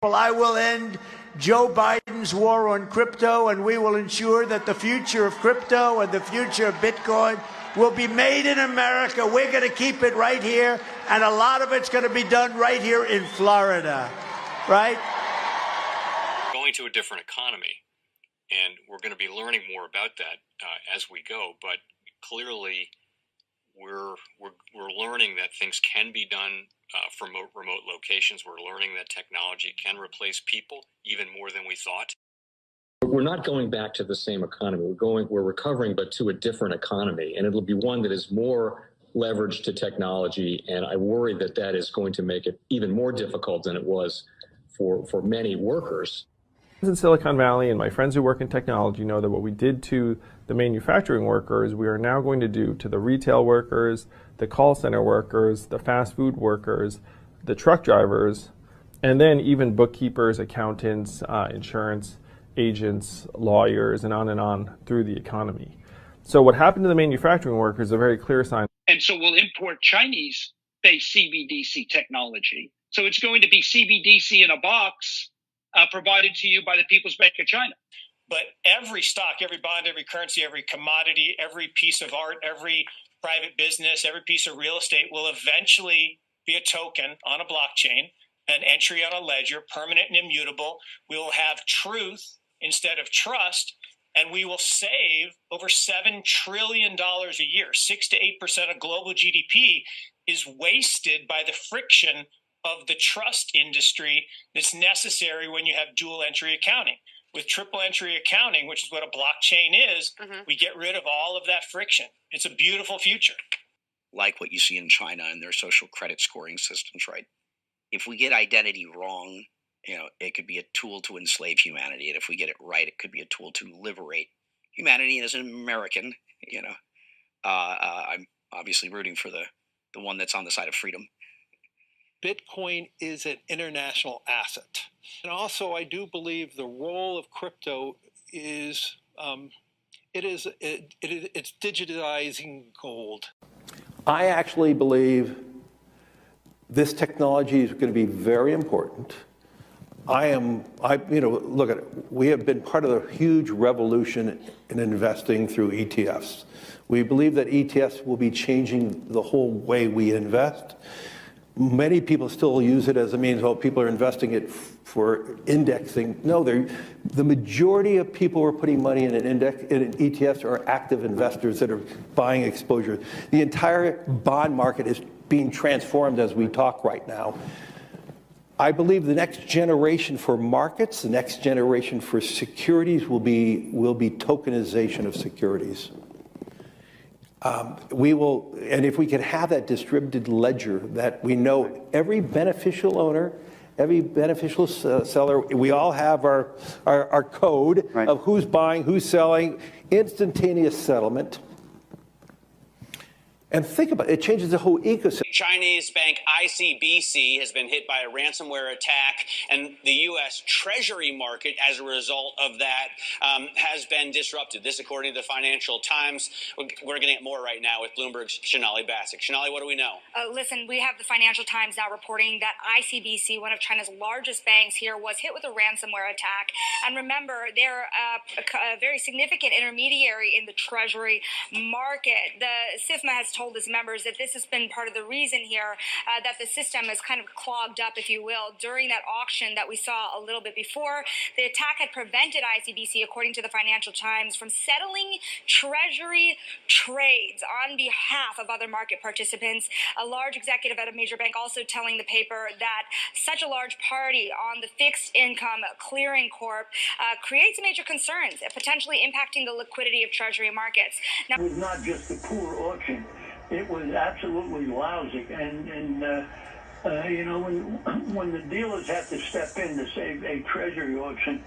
Well, I will end Joe Biden's war on crypto, and we will ensure that the future of crypto and the future of Bitcoin will be made in America. We're going to keep it right here, and a lot of it's going to be done right here in Florida, right? Going to a different economy, and we're going to be learning more about that as we go. But clearly, we're learning that things can be done from remote locations. We're learning that technology can replace people even more than we thought. We're not going back to the same economy. We're recovering, but to a different economy, and it'll be one that is more leveraged to technology. And I worry that that is going to make it even more difficult than it was for many workers. In Silicon Valley, and my friends who work in technology know that what we did to the manufacturing workers, we are now going to do to the retail workers, the call center workers, the fast food workers, the truck drivers, and then even bookkeepers, accountants, insurance agents, lawyers, and on through the economy. So what happened to the manufacturing workers is a very clear sign. And so we'll import Chinese-based CBDC technology. So it's going to be CBDC in a box provided to you by the People's Bank of China. But every stock, every bond, every currency, every commodity, every piece of art, every private business, every piece of real estate will eventually be a token on a blockchain, an entry on a ledger, permanent and immutable. We will have truth instead of trust, and we will save over $7 trillion a year. 6 to 8% of global GDP is wasted by the friction of the trust industry that's necessary when you have dual entry accounting. With triple entry accounting, which is what a blockchain is, we get rid of all of that friction. It's a beautiful future. Like what you see in China and their social credit scoring systems, right? If we get identity wrong, it could be a tool to enslave humanity. And if we get it right, it could be a tool to liberate humanity. And as an American, I'm obviously rooting for the one that's on the side of freedom. Bitcoin is an international asset. And also, I do believe the role of crypto is it's digitizing gold. I actually believe this technology is going to be very important. Look at it. We have been part of a huge revolution in investing through ETFs. We believe that ETFs will be changing the whole way we invest. Many people still use it as a means, people are investing it for indexing. No, the majority of people who are putting money in in ETFs are active investors that are buying exposure. The entire bond market is being transformed as we talk right now. I believe the next generation for markets, the next generation for securities will be tokenization of securities. And if we can have that distributed ledger that we know every beneficial owner, every beneficial seller, we all have our code of who's buying, who's selling, instantaneous settlement. And think about it, it changes the whole ecosystem. Chinese bank ICBC has been hit by a ransomware attack, and the U.S. Treasury market, as a result of that, has been disrupted. This, according to the Financial Times. We're getting it more right now with Bloomberg's Sonali Basak. Sonali, what do we know? Listen, we have the Financial Times now reporting that ICBC, one of China's largest banks here, was hit with a ransomware attack. And remember, they're a very significant intermediary in the Treasury market. The SIFMA has told its members that this has been part of the reason here that the system is kind of clogged up, if you will, during that auction that we saw a little bit before. The attack had prevented ICBC, according to the Financial Times, from settling Treasury trades on behalf of other market participants. A large executive at a major bank also telling the paper that such a large party on the fixed income clearing corp creates major concerns, potentially impacting the liquidity of Treasury markets. Now, it was not just a poor auction. It was absolutely lousy, and when the dealers have to step in to save a treasury auction,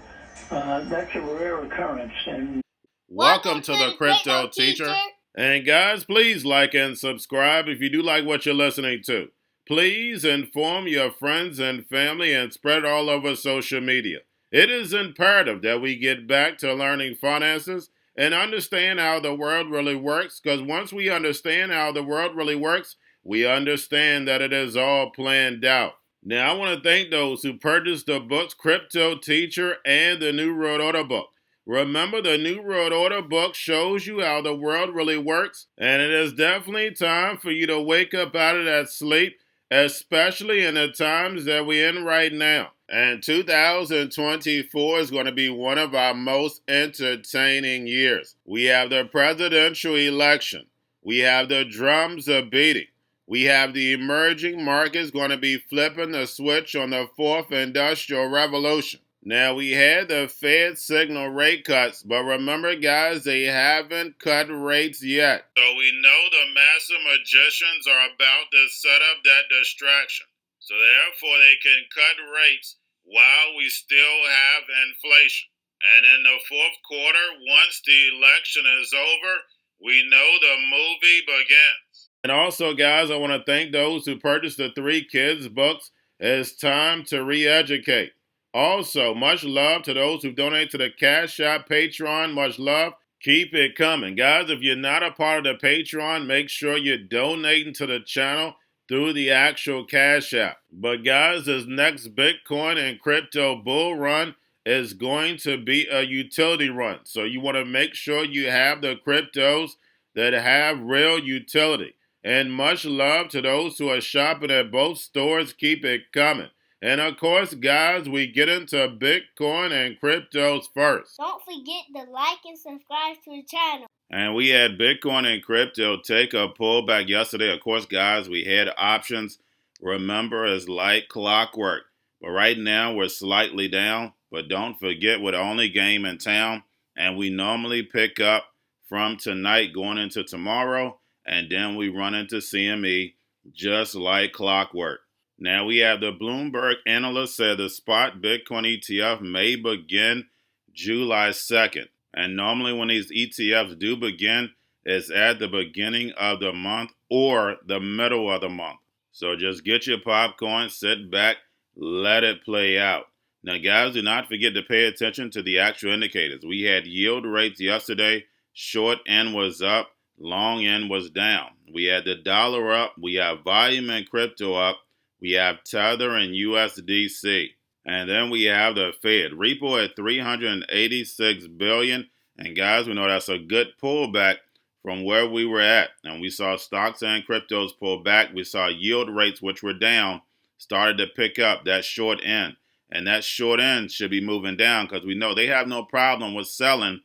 that's a rare occurrence. And welcome to the Crypto Teacher. And guys, please like and subscribe if you do like what you're listening to. Please inform your friends and family and spread all over social media. It is imperative that we get back to learning finances and understand how the world really works, because once we understand how the world really works, we understand that it is all planned out. Now, I want to thank those who purchased the books Cryptoteacher and the New World Order book. Remember, the New World Order book shows you how the world really works, and it is definitely time for you to wake up out of that sleep, especially in the times that we're in right now. And 2024 is going to be one of our most entertaining years. We have the presidential election. We have the drums are beating. We have the emerging markets going to be flipping the switch on the fourth industrial revolution. Now, we had the Fed signal rate cuts, but remember, guys, they haven't cut rates yet. So we know the master magicians are about to set up that distraction. So therefore, they can cut rates while we still have inflation. And in the fourth quarter, once the election is over, we know the movie begins. And also, guys, I want to thank those who purchased the 3 Kids books. It's time to re-educate. Also, much love to those who donate to the Cash App, Patreon. Much love. Keep it coming. Guys, if you're not a part of the Patreon, make sure you're donating to the channel through the actual Cash App. But guys, this next Bitcoin and crypto bull run is going to be a utility run. So you want to make sure you have the cryptos that have real utility. And much love to those who are shopping at both stores. Keep it coming. And of course, guys, we get into Bitcoin and cryptos first. Don't forget to like and subscribe to the channel. And we had Bitcoin and crypto take a pullback yesterday. Of course, guys, we had options. Remember, it's like clockwork. But right now, we're slightly down. But don't forget, we're the only game in town. And we normally pick up from tonight going into tomorrow. And then we run into CME just like clockwork. Now we have the Bloomberg analyst said the spot Bitcoin ETF may begin July 2nd. And normally when these ETFs do begin, it's at the beginning of the month or the middle of the month. So just get your popcorn, sit back, let it play out. Now guys, do not forget to pay attention to the actual indicators. We had yield rates yesterday. Short end was up, long end was down. We had the dollar up. We have volume and crypto up. We have Tether and USDC. And then we have the Fed. Repo at $386 billion. And guys, we know that's a good pullback from where we were at. And we saw stocks and cryptos pull back. We saw yield rates, which were down, started to pick up that short end. And that short end should be moving down because we know they have no problem with selling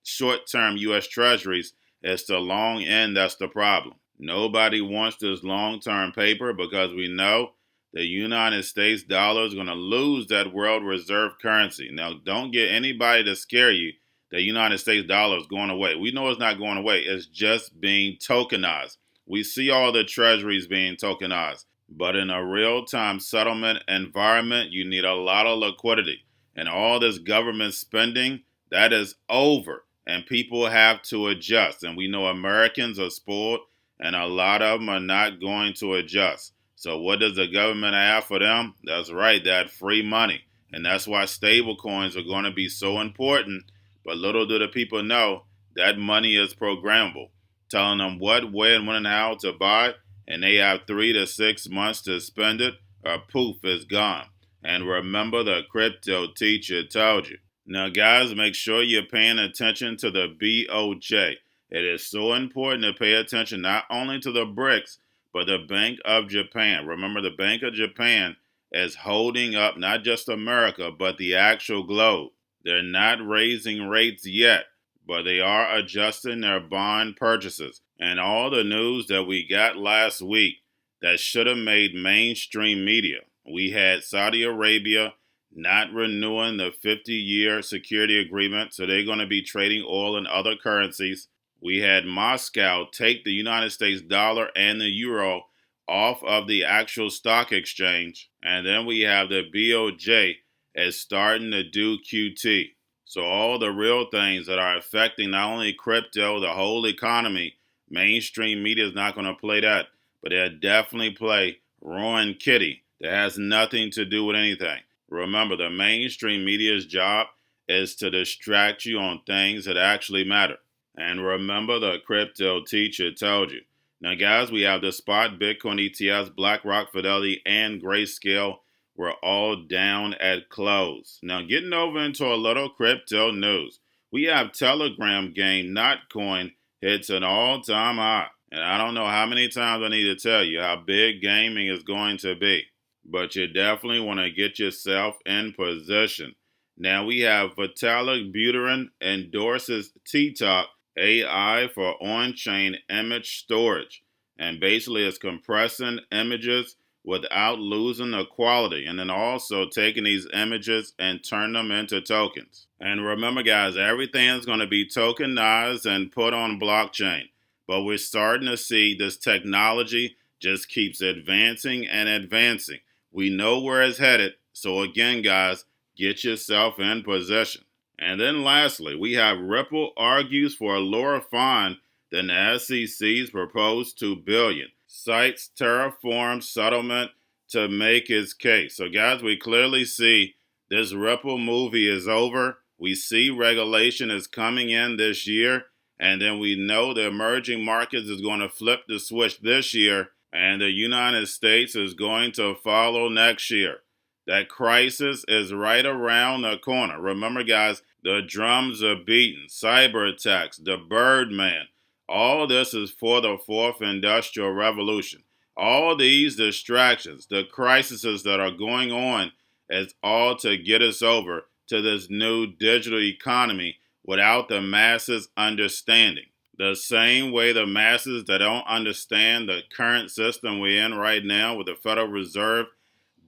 short-term U.S. Treasuries. It's the long end that's the problem. Nobody wants this long-term paper because we know the United States dollar is going to lose that world reserve currency. Now, don't get anybody to scare you. The United States dollar is going away. We know it's not going away. It's just being tokenized. We see all the treasuries being tokenized. But in a real-time settlement environment, you need a lot of liquidity. And all this government spending, that is over. And people have to adjust. And we know Americans are spoiled, and a lot of them are not going to adjust. So what does the government have for them? That's right, that free money. And that's why stable coins are going to be so important. But little do the people know that money is programmable, telling them what, where, when, and how to buy. And they have 3 to 6 months to spend it, or poof, it's gone. And remember, the crypto teacher told you. Now, guys, make sure you're paying attention to the BOJ. It is so important to pay attention not only to the BRICS, but the Bank of Japan. Remember, the Bank of Japan is holding up not just America, but the actual globe. They're not raising rates yet, but they are adjusting their bond purchases. And all the news that we got last week that should have made mainstream media. We had Saudi Arabia not renewing the 50-year security agreement, so they're going to be trading oil and other currencies. We had Moscow take the United States dollar and the euro off of the actual stock exchange. And then we have the BOJ is starting to do QT. So all the real things that are affecting not only crypto, the whole economy, mainstream media is not going to play that, but they'll definitely play Rowan Kitty. That has nothing to do with anything. Remember, the mainstream media's job is to distract you on things that actually matter. And remember, the crypto teacher told you, Now, guys, we have the spot Bitcoin ETFs, BlackRock, Fidelity, and Grayscale were all down at close. Now, getting over into a little crypto news. We have Telegram game Notcoin hits an all-time high. And I don't know how many times I need to tell you how big gaming is going to be. But you definitely want to get yourself in position. Now we have Vitalik Buterin endorses T-Talk AI for on-chain image storage. And basically it's compressing images without losing the quality. And then also taking these images and turn them into tokens. And remember guys, everything is going to be tokenized and put on blockchain. But we're starting to see this technology just keeps advancing and advancing. We know where it's headed. So again, guys, get yourself in position. And then lastly, we have Ripple argues for a lower fine than the SEC's proposed $2 billion. Cites Terraform settlement to make its case. So guys, we clearly see this Ripple movie is over. We see regulation is coming in this year. And then we know the emerging markets is going to flip the switch this year. And the United States is going to follow next year. That crisis is right around the corner. Remember, guys, the drums are beating, cyber attacks, the Birdman. All this is for the fourth industrial revolution. All these distractions, the crises that are going on, is all to get us over to this new digital economy without the masses understanding. The same way the masses that don't understand the current system we're in right now with the Federal Reserve,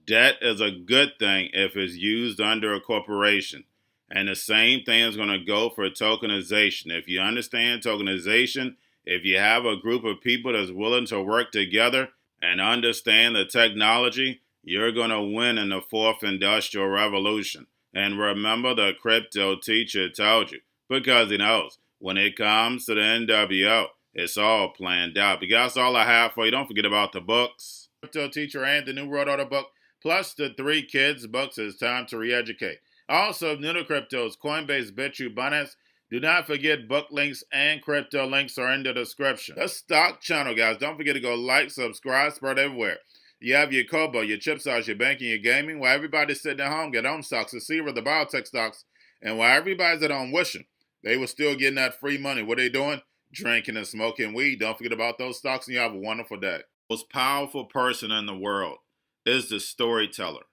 debt is a good thing if it's used under a corporation. And the same thing is going to go for tokenization. If you understand tokenization, if you have a group of people that's willing to work together and understand the technology, you're going to win in the fourth industrial revolution. And remember, the crypto teacher told you, because he knows. When it comes to the NWO, it's all planned out. But that's all I have for you. Don't forget about the books. Crypto Teacher and the New World Order book, plus the 3 kids books. It's time to re-educate. Also, new to cryptos, Coinbase, Bitrue, Binance. Do not forget book links and crypto links are in the description. The stock channel, guys. Don't forget to go like, subscribe, spread everywhere. You have your Kobo, your chip stocks, your banking, your gaming. While everybody's sitting at home, get home stocks, the Seaver, the biotech stocks. And while everybody's at home wishing they were still getting that free money, what are they doing? Drinking and smoking weed. Don't forget about those stocks, and you have a wonderful day. The most powerful person in the world is the storyteller.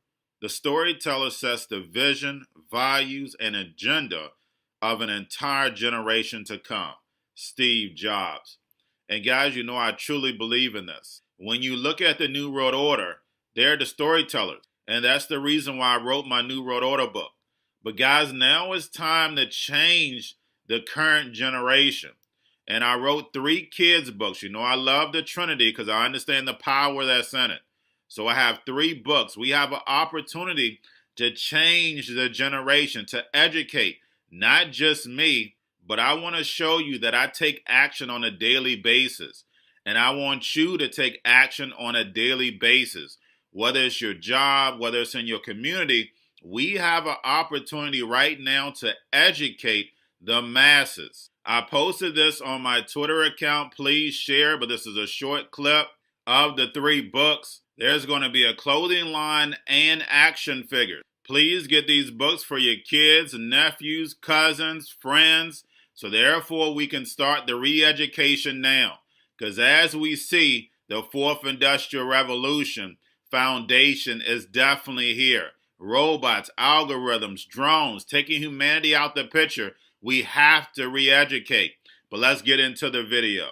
The storyteller sets the vision, values, and agenda of an entire generation to come. Steve Jobs. And guys, you know I truly believe in this. When you look at the New World Order, they're the storytellers. And that's the reason why I wrote my New World Order book. But guys, now it's time to change the current generation. And I wrote 3 kids books. You know, I love the Trinity because I understand the power that's in it. So I have 3 books. We have an opportunity to change the generation, to educate, not just me, but I want to show you that I take action on a daily basis. And I want you to take action on a daily basis. Whether it's your job, whether it's in your community, we have an opportunity right now to educate the masses. I posted this on my Twitter account. Please share, but this is a short clip of the 3 books. There's going to be a clothing line and action figures. Please get these books for your kids, nephews, cousins, friends, so therefore we can start the re-education now. Because as we see, the 4th Industrial Revolution foundation is definitely here. Robots, algorithms, drones, taking humanity out the picture. We have to re-educate. But let's get into the video.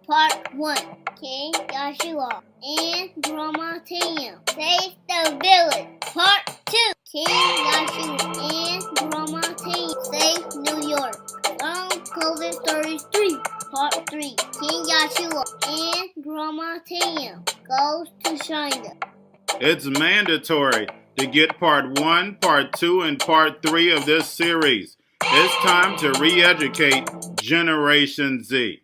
Part 1. King Joshua and Grandma Tam save the village. Part 2. King Joshua and Grandma Tam save New York from COVID-33. Part 3. King Joshua and Grandma Tam goes to China. It's mandatory to get part 1, part 2, and part 3 of this series. It's time to re-educate Generation Z.